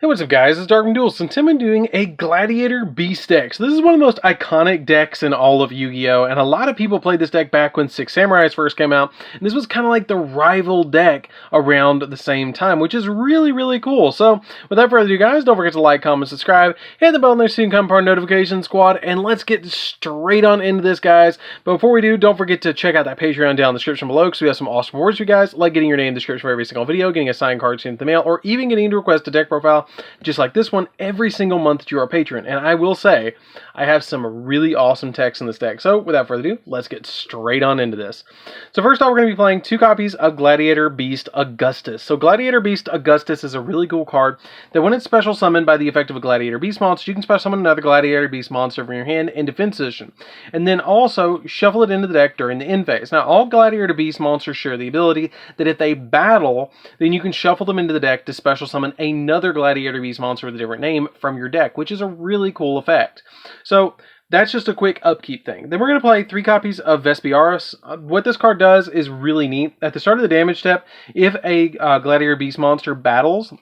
Hey, what's up guys, it's DarkArmedDuelist, and today I'm doing a Gladiator Beast deck. So this is one of the most iconic decks in all of Yu-Gi-Oh! And a lot of people played this deck back when Six Samurais first came out, and this was kind of like the rival deck around the same time, which is really, really cool. So without further ado guys, don't forget to like, comment, subscribe, hit the bell next so you can become part of the notification squad, and let's get straight on into this guys. But before we do, don't forget to check out that Patreon down in the description below, because we have some awesome rewards for you guys, like getting your name in the description for every single video, getting a signed card sent in the mail, or even getting to request a deck profile just like this one every single month that you are a patron. And I will say, I have some really awesome techs in this deck. So without further ado, let's get straight on into this. So first off, we're going to be playing 2 copies of Gladiator Beast Augustus. So Gladiator Beast Augustus is a really cool card that when it's special summoned by the effect of a Gladiator Beast monster, you can special summon another Gladiator Beast monster from your hand in defense position. And then also shuffle it into the deck during the end phase. Now all Gladiator Beast monsters share the ability that if they battle, then you can shuffle them into the deck to special summon another Gladiator Beast monster with a different name from your deck, which is a really cool effect. So that's just a quick upkeep thing. Then we're going to play 3 copies of Vespiaris. What this card does is really neat. At the start of the damage step, if a Gladiator Beast monster battles,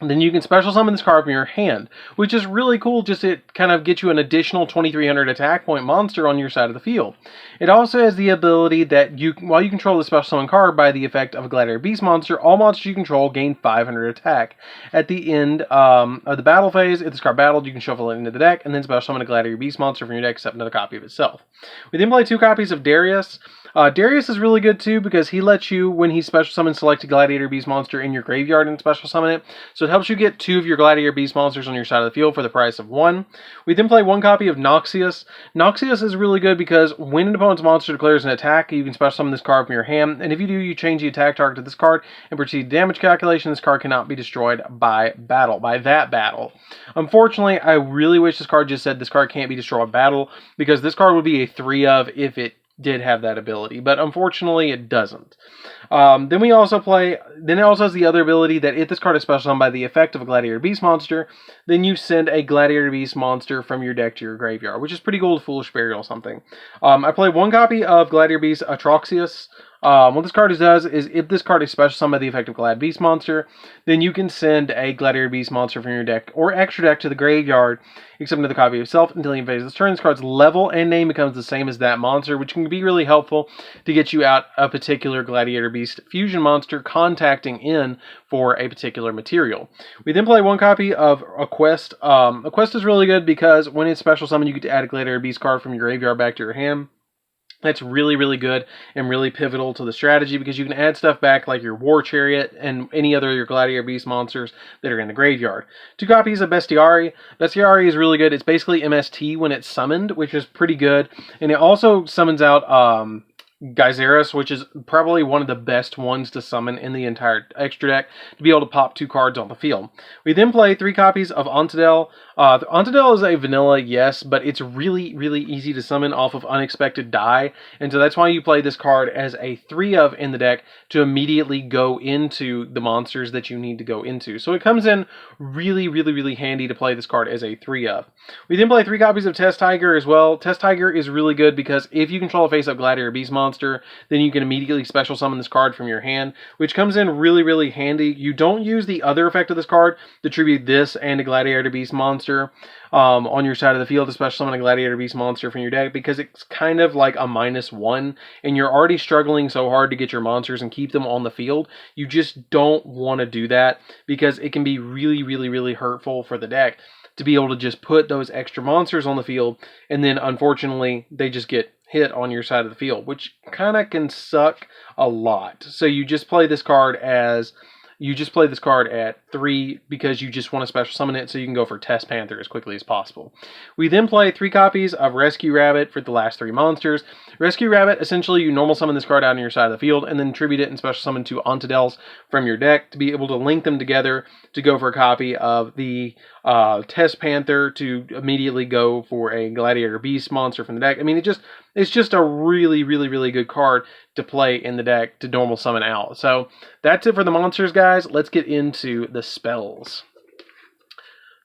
then you can special summon this card from your hand, which is really cool. Just it kind of gets you an additional 2300 attack point monster on your side of the field. It also has the ability that while you control the special summon card by the effect of a Gladiator Beast monster, all monsters you control gain 500 attack. At the end of the battle phase, if this card battled, you can shuffle it into the deck and then special summon a Gladiator Beast monster from your deck, except another copy of itself. We then play 2 copies of Darius. Darius is really good too because he lets you, when he special summons, select a Gladiator Beast monster in your graveyard and special summon it. So it helps you get 2 of your Gladiator Beast monsters on your side of the field for the price of 1. We then play 1 copy of Noxious. Noxious is really good because when an opponent's monster declares an attack, you can special summon this card from your hand. And if you do, you change the attack target to this card and proceed to damage calculation. This card cannot be destroyed by that battle. Unfortunately, I really wish this card just said this card can't be destroyed by battle, because this card would be a 3 of if it did have that ability, but unfortunately it doesn't. Then it also has the other ability that if this card is special summoned by the effect of a Gladiator Beast monster, then you send a Gladiator Beast monster from your deck to your graveyard, which is pretty cool to Foolish Burial or something. I play 1 copy of Gladiator Beast Atroxius. What this card does is if this card is special summoned by the effect of Glad Beast monster, then you can send a Gladiator Beast monster from your deck or extra deck to the graveyard, except another copy of itself, until the end phase of this turn. This card's level and name becomes the same as that monster, which can be really helpful to get you out a particular Gladiator Beast fusion monster contacting in for a particular material. We then play 1 copy of A Quest. A Quest is really good because when it's special summoned, you get to add a Gladiator Beast card from your graveyard back to your hand. That's really, really good and really pivotal to the strategy because you can add stuff back like your War Chariot and any other of your Gladiator Beast monsters that are in the graveyard. 2 copies of Bestiari. Bestiari is really good. It's basically MST when it's summoned, which is pretty good. And it also summons out Gyzarus, which is probably one of the best ones to summon in the entire extra deck to be able to pop 2 cards on the field. We then play 3 copies of Ontadel. Ontadel is a vanilla, yes, but it's really, really easy to summon off of Unexpected Die, and so that's why you play this card as a 3 of in the deck to immediately go into the monsters that you need to go into. So it comes in really, really, really handy to play this card as a 3 of. We then play 3 copies of Test Tiger as well. Test Tiger is really good because if you control a face-up Gladiator Beast monster, then you can immediately special summon this card from your hand, which comes in really, really handy. You don't use the other effect of this card to tribute this and a Gladiator Beast monster on your side of the field to special summon a Gladiator Beast monster from your deck, because it's kind of like a -1 and you're already struggling so hard to get your monsters and keep them on the field. You just don't want to do that because it can be really, really, really hurtful for the deck to be able to just put those extra monsters on the field and then unfortunately they just get hit on your side of the field, which kind of can suck a lot. So you just play this card at 3 because you just want to special summon it so you can go for Test Panther as quickly as possible. We then play 3 copies of Rescue Rabbit for the last 3 monsters. Rescue Rabbit, essentially you normal summon this card out on your side of the field and then tribute it and special summon 2 Ontadels from your deck to be able to link them together to go for a copy of the Test Panther to immediately go for a Gladiator Beast monster from the deck. I mean, it's just a really, really, really good card to play in the deck to normal summon out. So that's it for the monsters, guys. Let's get into the spells.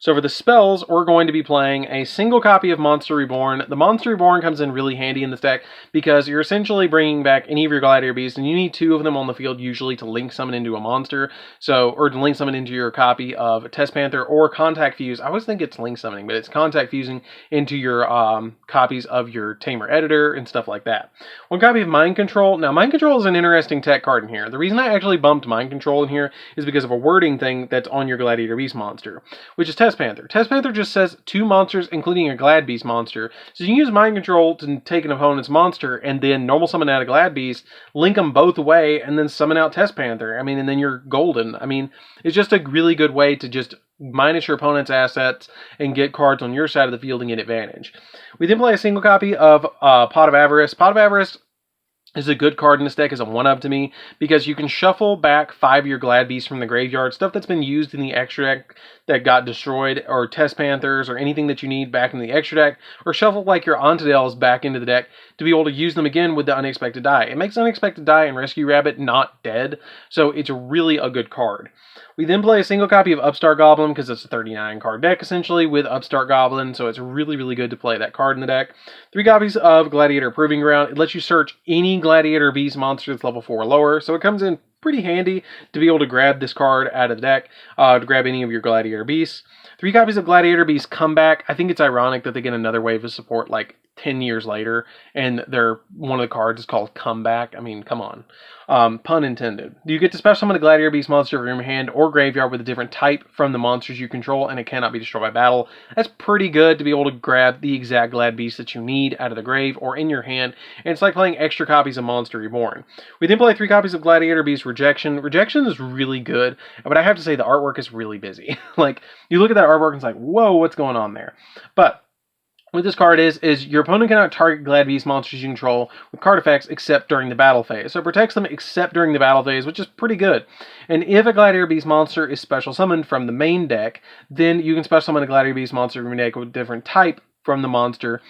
So for the spells, we're going to be playing a single copy of Monster Reborn. The Monster Reborn comes in really handy in this deck because you're essentially bringing back any of your Gladiator Beasts, and you need 2 of them on the field usually to link summon into a monster. Or to link summon into your copy of Test Panther or Contact Fuse. I always think it's link summoning, but it's Contact Fusing into your copies of your Tamer Editor and stuff like that. 1 copy of Mind Control. Now, Mind Control is an interesting tech card in here. The reason I actually bumped Mind Control in here is because of a wording thing that's on your Gladiator Beast monster, which is Test Panther. Test Panther just says 2 monsters, including a Glad Beast monster. So you can use Mind Control to take an opponent's monster and then normal summon out a Glad Beast, link them both away, and then summon out Test Panther. I mean, and then you're golden. I mean, it's just a really good way to just minus your opponent's assets and get cards on your side of the field and get advantage. We then play a single copy of Pot of Avarice. Pot of Avarice is a good card in this deck as a 1-of to me because you can shuffle back 5 of your Glad Beasts from the graveyard, stuff that's been used in the extra deck that got destroyed, or Test Panthers, or anything that you need back in the extra deck, or shuffle like your Ontadels back into the deck to be able to use them again with the Unexpected Die. It makes Unexpected Die and Rescue Rabbit not dead, so it's really a good card. We then play a single copy of Upstart Goblin because it's a 39 card deck essentially with Upstart Goblin, so it's really, really good to play that card in the deck. 3 copies of Gladiator Proving Ground. It lets you search any Gladiator Beast monster that's level 4 or lower, so it comes in pretty handy to be able to grab this card out of the deck, to grab any of your Gladiator Beasts. 3 copies of Gladiator Beast Comeback. I think it's ironic that they get another wave of support like 10 years later, and one of the cards is called Comeback. I mean, come on. Pun intended. You get to special summon a Gladiator Beast monster from your hand or graveyard with a different type from the monsters you control, and it cannot be destroyed by battle. That's pretty good to be able to grab the exact Glad Beast that you need out of the grave or in your hand, and it's like playing extra copies of Monster Reborn. We then play 3 copies of Gladiator Beast Rejection. Rejection is really good, but I have to say the artwork is really busy. Like, you look at that artwork and it's like, whoa, what's going on there? But what this card is your opponent cannot target Glad Beast monsters you control with card effects except during the battle phase. So it protects them except during the battle phase, which is pretty good. And if a Gladiator Beast monster is special summoned from the main deck, then you can special summon a Gladiator Beast monster from your deck with a different type from the monster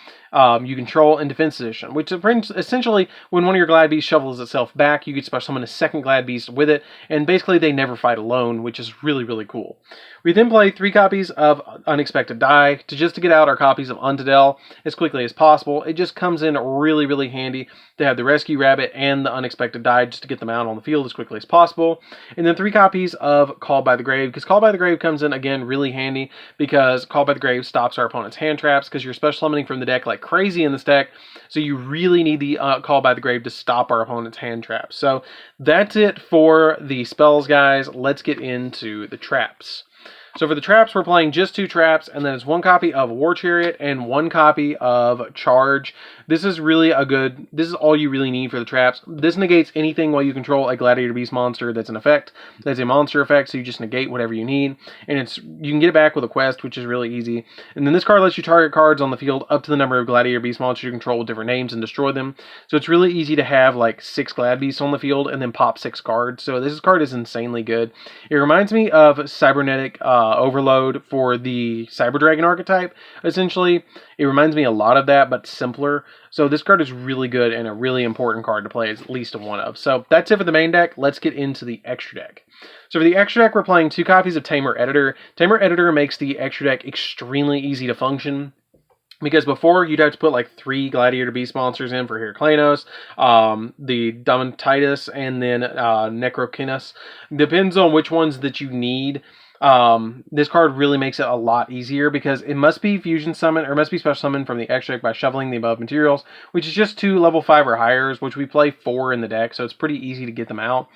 you control in defense position, which essentially when one of your Glad Beasts shuffles itself back, you can special summon a second Glad Beast with it, and basically they never fight alone, which is really, really cool. We then play 3 copies of Unexpected Die just to get out our copies of Ontadel as quickly as possible. It just comes in really, really handy to have the Rescue Rabbit and the Unexpected Die just to get them out on the field as quickly as possible. And then 3 copies of Called by the Grave, because Called by the Grave comes in, again, really handy because Called by the Grave stops our opponent's hand traps because you're special summoning from the deck like crazy in this deck, so you really need the Call by the Grave to stop our opponent's hand traps. So that's it for the spells, guys. Let's get into the traps. So for the traps, we're playing just 2 traps, and then it's 1 copy of War Chariot and 1 copy of Charge. This is this is all you really need for the traps. This negates anything while you control a Gladiator Beast monster that's an effect. That's a monster effect, so you just negate whatever you need. And you can get it back with a quest, which is really easy. And then this card lets you target cards on the field up to the number of Gladiator Beast monsters you control with different names and destroy them. So it's really easy to have like 6 Glad Beasts on the field and then pop 6 cards. So this card is insanely good. It reminds me of Cybernetic Overload for the Cyber Dragon archetype, essentially. It reminds me a lot of that, but simpler. So this card is really good and a really important card to play, at least a 1-of. So that's it for the main deck. Let's get into the extra deck. So for the extra deck, we're playing 2 copies of Tamer Editor. Tamer Editor makes the extra deck extremely easy to function, because before, you'd have to put like 3 Gladiator Beast monsters in for Heraclenos, the Domintitis, and then Necrokinus. Depends on which ones that you need. This card really makes it a lot easier because it must be fusion summon or must be special summoned from the extra deck by shuffling the above materials, which is just 2 level 5 or higher, which we play 4 in the deck, so it's pretty easy to get them out.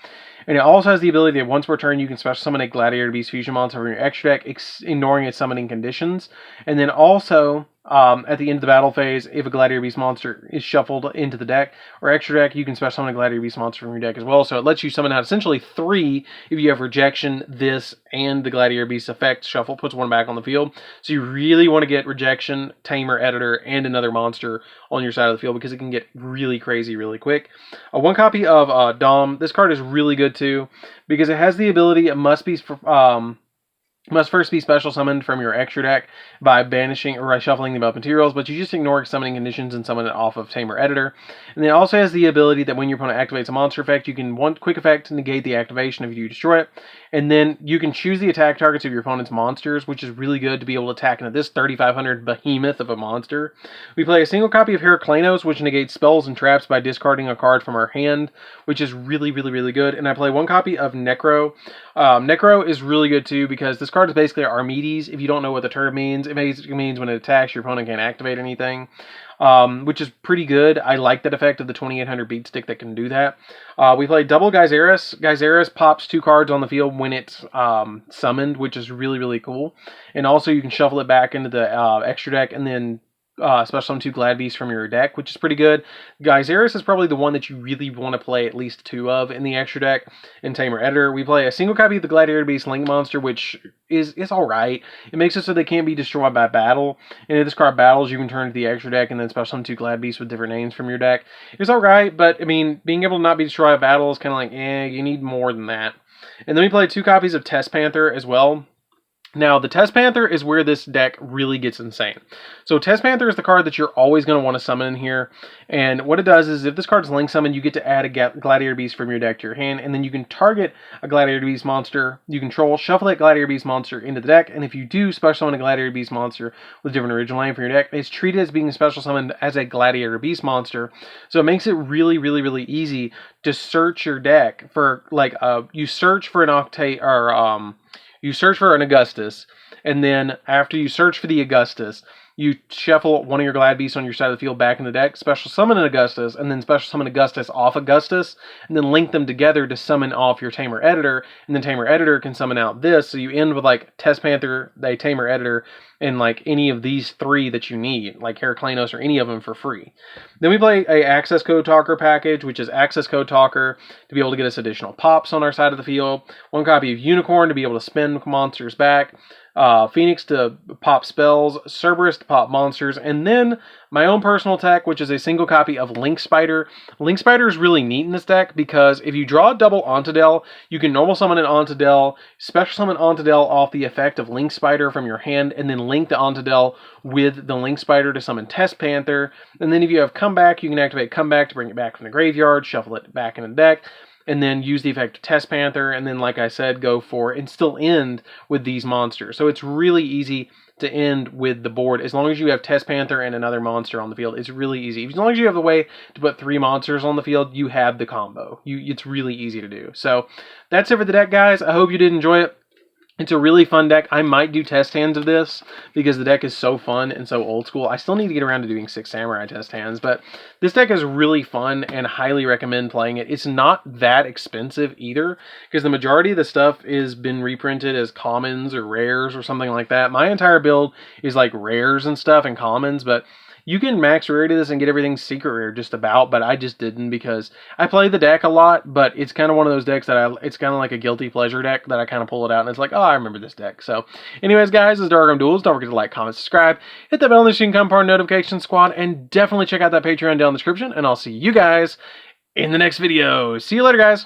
And it also has the ability that once per turn you can special summon a Gladiator Beast fusion monster from your extra deck, ignoring its summoning conditions. And then also, at the end of the battle phase, if a Gladiator Beast monster is shuffled into the deck or extra deck, you can special summon a Gladiator Beast monster from your deck as well. So it lets you summon out essentially 3 if you have Rejection, this, and the Gladiator Beast effect. Shuffle puts 1 back on the field. So you really want to get Rejection, Tamer Editor, and another monster on your side of the field because it can get really crazy really quick. 1 copy of Dom. This card is really good too because it has the ability, it must first be special summoned from your extra deck by banishing or by shuffling the above materials, but you just ignore summoning conditions and summon it off of Tamer Editor. And it also has the ability that when your opponent activates a monster effect, you can 1 quick effect to negate the activation if you destroy it. And then you can choose the attack targets of your opponent's monsters, which is really good to be able to attack into this 3,500 behemoth of a monster. We play a single copy of Heraclenos, which negates spells and traps by discarding a card from our hand, which is really, really, really good. And I play one copy of Necro. Necro is really good too because this card is basically Archimedes. If you don't know what the term means, it basically means when it attacks, your opponent can't activate anything. Which is pretty good. I like that effect of the 2800 beat stick that can do that. We play double Geyseris. Geyseris pops 2 cards on the field when it's summoned, which is really, really cool. And also you can shuffle it back into the extra deck and then special summon 2 Glad Beasts from your deck, which is pretty good. Geyseris is probably the one that you really want to play at least 2 of in the extra deck. In Tamer Editor, we play a single copy of the Gladiator Beast Link Monster, which is alright. It makes it so they can't be destroyed by battle. And if this card battles, you can turn to the extra deck and then special summon 2 Glad Beasts with different names from your deck. It's alright, but I mean, being able to not be destroyed by battle is kind of like, you need more than that. And then we play 2 copies of Test Panther as well. Now, the Test Panther is where this deck really gets insane. So, Test Panther is the card that you're always going to want to summon in here. And what it does is, if this card's link summoned, you get to add a Gladiator Beast from your deck to your hand. And then you can target a Gladiator Beast monster you control, shuffle that Gladiator Beast monster into the deck. And if you do special summon a Gladiator Beast monster with a different original name for your deck, it's treated as being special summoned as a Gladiator Beast monster. So, it makes it really, really, really easy to search your deck for, like, you search for an Octave, or, you search for an Augustus, and then after you search for the Augustus, you shuffle one of your Glad Beasts on your side of the field back in the deck, special summon an Augustus, and then special summon Augustus off Augustus, and then link them together to summon off your Tamer Editor, and then Tamer Editor can summon out this, so you end with, like, Test Panther, a Tamer Editor, and, like, any of these 3 that you need, like Heraclenos or any of them for free. Then we play a Access Code Talker package, which is Access Code Talker to be able to get us additional pops on our side of the field, 1 copy of Unicorn to be able to spin monsters back, Phoenix to pop spells, Cerberus to pop monsters, and then my own personal tech, which is a single copy of Link Spider. Link Spider is really neat in this deck because if you draw a double Ontodel, you can normal summon an Ontodel, special summon Ontodel off the effect of Link Spider from your hand, and then link the Ontodel with the Link Spider to summon Test Panther. And then if you have Comeback, you can activate Comeback to bring it back from the graveyard, shuffle it back in the deck, and then use the effect of Test Panther, and then, like I said, go for and still end with these monsters. So it's really easy to end with the board as long as you have Test Panther and another monster on the field. It's really easy. As long as you have the way to put 3 monsters on the field, you have the combo. It's really easy to do. So that's it for the deck, guys. I hope you did enjoy it. It's a really fun deck. I might do test hands of this because the deck is so fun and so old school. I still need to get around to doing 6 Samurai test hands, but this deck is really fun and highly recommend playing it. It's not that expensive either because the majority of the stuff is been reprinted as commons or rares or something like that. My entire build is like rares and stuff and commons, but you can max rarity this and get everything secret rare just about, but I just didn't because I play the deck a lot, but it's kind of one of those decks that it's kind of like a guilty pleasure deck that I kind of pull it out and it's like, oh, I remember this deck. So anyways, guys, this is DarkArmedDuelist. Don't forget to like, comment, subscribe, hit that bell so you can become part of the notification squad, and definitely check out that Patreon down in the description, and I'll see you guys in the next video. See you later, guys.